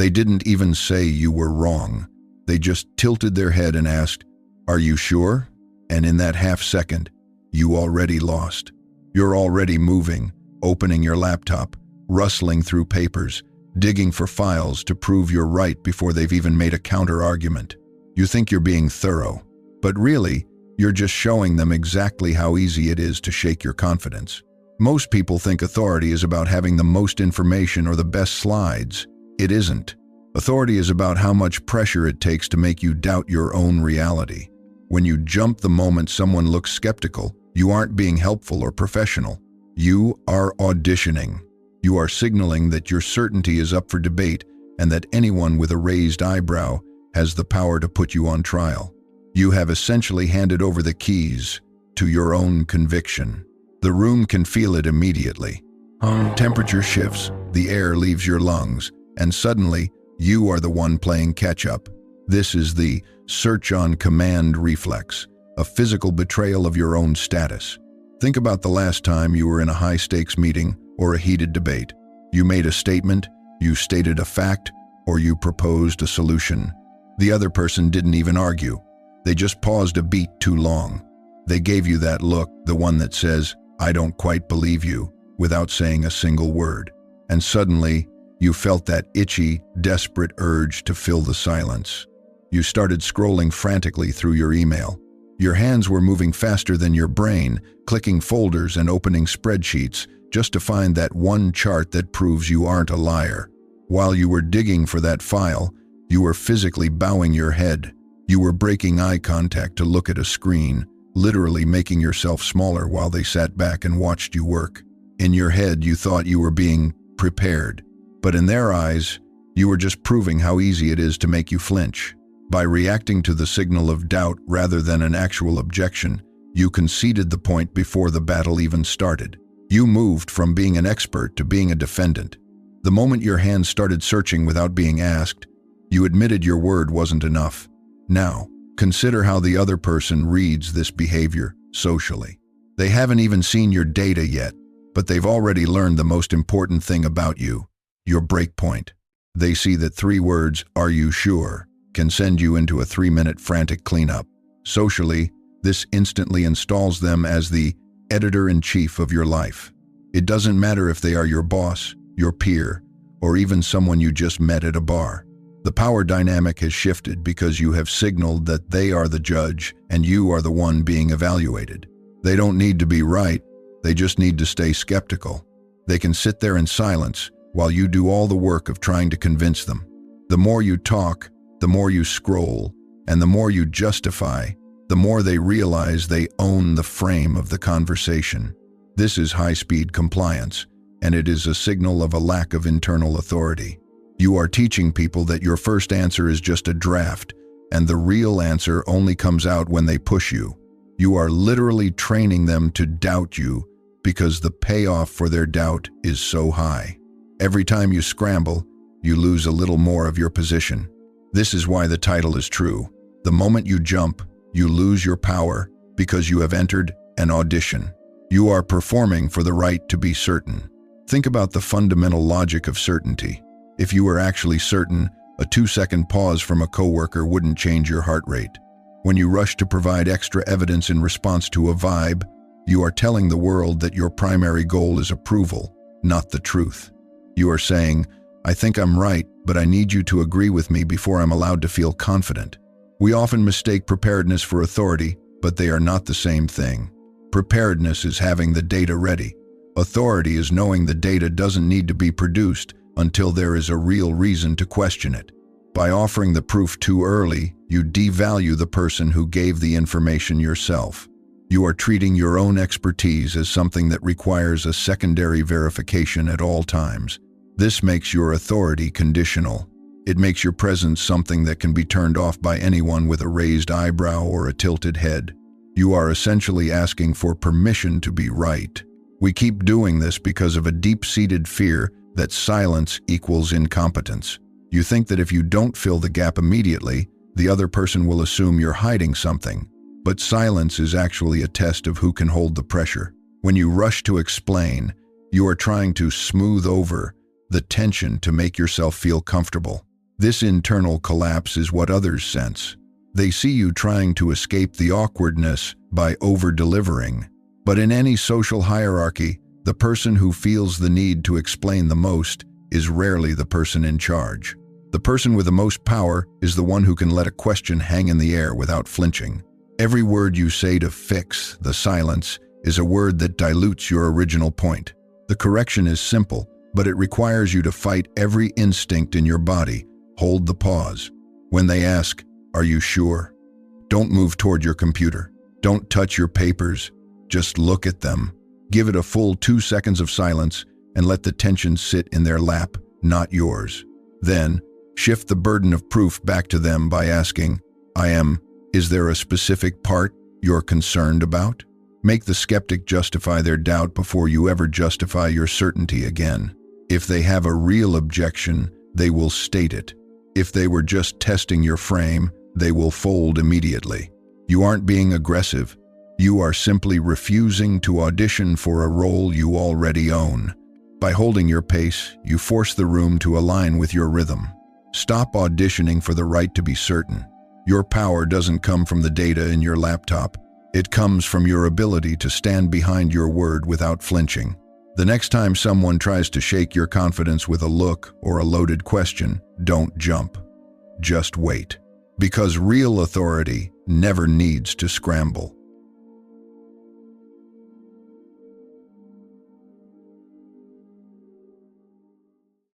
They didn't even say you were wrong. They just tilted their head and asked, "Are you sure?" And in that half second, you already lost. You're already moving, opening your laptop, rustling through papers, digging for files to prove you're right before they've even made a counter-argument. You think you're being thorough, but really, you're just showing them exactly how easy it is to shake your confidence. Most people think authority is about having the most information or the best slides. It isn't. Authority is about how much pressure it takes to make you doubt your own reality. When you jump the moment someone looks skeptical, you aren't being helpful or professional. You are auditioning. You are signaling that your certainty is up for debate and that anyone with a raised eyebrow has the power to put you on trial. You have essentially handed over the keys to your own conviction. The room can feel it immediately. Temperature shifts, the air leaves your lungs, and suddenly, you are the one playing catch-up. This is the search on command reflex, a physical betrayal of your own status. Think about the last time you were in a high-stakes meeting or a heated debate. You made a statement, you stated a fact, or you proposed a solution. The other person didn't even argue. They just paused a beat too long. They gave you that look, the one that says, "I don't quite believe you," without saying a single word. And suddenly, you felt that itchy, desperate urge to fill the silence. You started scrolling frantically through your email. Your hands were moving faster than your brain, clicking folders and opening spreadsheets, just to find that one chart that proves you aren't a liar. While you were digging for that file, you were physically bowing your head. You were breaking eye contact to look at a screen, literally making yourself smaller while they sat back and watched you work. In your head, you thought you were being prepared. But in their eyes, you were just proving how easy it is to make you flinch. By reacting to the signal of doubt rather than an actual objection, you conceded the point before the battle even started. You moved from being an expert to being a defendant. The moment your hands started searching without being asked, you admitted your word wasn't enough. Now, consider how the other person reads this behavior socially. They haven't even seen your data yet, but they've already learned the most important thing about you, your breakpoint. They see that 3 words, "Are you sure?" can send you into a 3-minute frantic cleanup. Socially, this instantly installs them as the editor-in-chief of your life. It doesn't matter if they are your boss, your peer, or even someone you just met at a bar. The power dynamic has shifted because you have signaled that they are the judge and you are the one being evaluated. They don't need to be right, they just need to stay skeptical. They can sit there in silence while you do all the work of trying to convince them. The more you talk, the more you scroll, and the more you justify, the more they realize they own the frame of the conversation. This is high-speed compliance, and it is a signal of a lack of internal authority. You are teaching people that your first answer is just a draft, and the real answer only comes out when they push you. You are literally training them to doubt you because the payoff for their doubt is so high. Every time you scramble, you lose a little more of your position. This is why the title is true. The moment you jump, you lose your power because you have entered an audition. You are performing for the right to be certain. Think about the fundamental logic of certainty. If you were actually certain, a 2-second pause from a coworker wouldn't change your heart rate. When you rush to provide extra evidence in response to a vibe, you are telling the world that your primary goal is approval, not the truth. You are saying, "I think I'm right, but I need you to agree with me before I'm allowed to feel confident." We often mistake preparedness for authority, but they are not the same thing. Preparedness is having the data ready. Authority is knowing the data doesn't need to be produced until there is a real reason to question it. By offering the proof too early, you devalue the person who gave the information yourself. You are treating your own expertise as something that requires a secondary verification at all times. This makes your authority conditional. It makes your presence something that can be turned off by anyone with a raised eyebrow or a tilted head. You are essentially asking for permission to be right. We keep doing this because of a deep-seated fear that silence equals incompetence. You think that if you don't fill the gap immediately, the other person will assume you're hiding something. But silence is actually a test of who can hold the pressure. When you rush to explain, you are trying to smooth over the tension to make yourself feel comfortable. This internal collapse is what others sense. They see you trying to escape the awkwardness by over-delivering. But in any social hierarchy, the person who feels the need to explain the most is rarely the person in charge. The person with the most power is the one who can let a question hang in the air without flinching. Every word you say to fix the silence is a word that dilutes your original point. The correction is simple, but it requires you to fight every instinct in your body. Hold the pause. When they ask, "Are you sure?" Don't move toward your computer. Don't touch your papers. Just look at them. Give it a full 2 seconds of silence and let the tension sit in their lap, not yours. Then, shift the burden of proof back to them by asking, Is there a specific part you're concerned about? Make the skeptic justify their doubt before you ever justify your certainty again. If they have a real objection, they will state it. If they were just testing your frame, they will fold immediately. You aren't being aggressive. You are simply refusing to audition for a role you already own. By holding your pace, you force the room to align with your rhythm. Stop auditioning for the right to be certain. Your power doesn't come from the data in your laptop. It comes from your ability to stand behind your word without flinching. The next time someone tries to shake your confidence with a look or a loaded question, don't jump. Just wait. Because real authority never needs to scramble.